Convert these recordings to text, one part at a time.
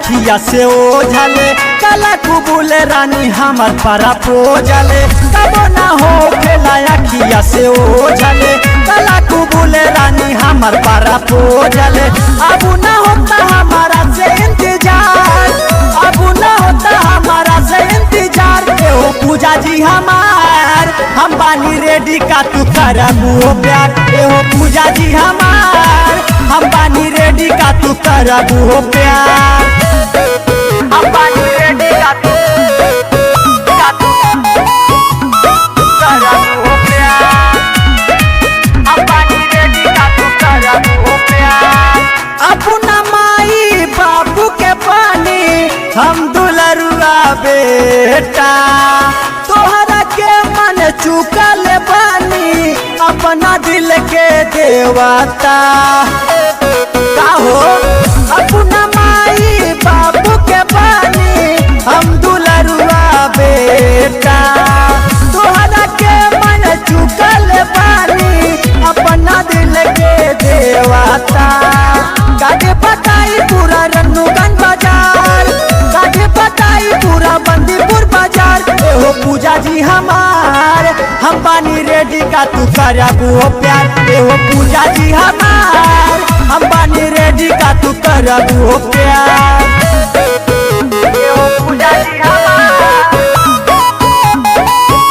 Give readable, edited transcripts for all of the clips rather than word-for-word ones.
अखिया से ओझले काला कुबुले रानी हमर पारा पोजले कबो ना हो खेला अखिया से ओझले काला कुबुले रानी हमर पारा पोजले अब ना होता हमारा से इंतजार, अब ना होता हमारा से इंतजार। हो पूजा जी हमार हम बानी रेडी का तू करबू प्यार। हो पूजा जी हमार हम बानी रेडी का तू करबू प्यार। हम बानी रेडी का तू करबू प्यार। हम बानी रेडी का तू करबू प्यार। अपना माई बाबू के पानी हम दुलरुआ बेटा तोहरा के मन चुकल बानी अपना दिल के देवता का हो। अपना माई बाबू के पानी हम दुलरुआ बेटा तोहरा के मन चुकल बानी अपना दिल के देवता। काटे पटाई पूरा रन्नूगंज बाजार, काटे पटाई पूरा बंदीपुर बाजार। हो पूजा जी हमार हम बानी रेडी का तू करबू प्यार। हो पूजा जी हमार हम बानी रेडी का तू करबू प्यार। हो पूजा जी हमार,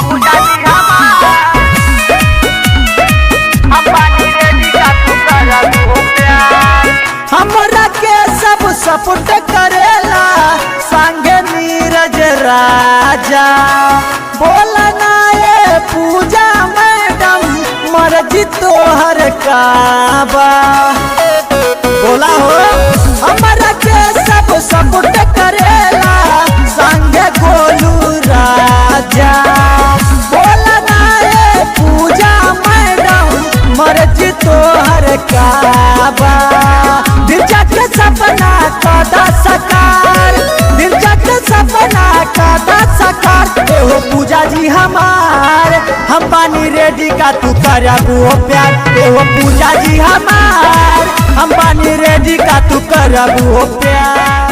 पूजा जी हमार हम बानी रेडी का तू करबू प्यार। हमरा के सब सपोर्ट करेला संगे नीरज राजा बोला ना ये पूजा मैडम मर्जी तोहर काबा बोला हो। हमरा के सब सपोर्ट करेला संगे गोलू राजा बोला ना ये पूजा मैडम मर्जी तोहर काबा। सपना कदा सकार, दिल जग सपना कदा सकार। हो पूजा जी हमार हम बानी रेडी का तू करबू प्यार। हो पूजा जी हमार हम बानी रेडी का तू करबू प्यार।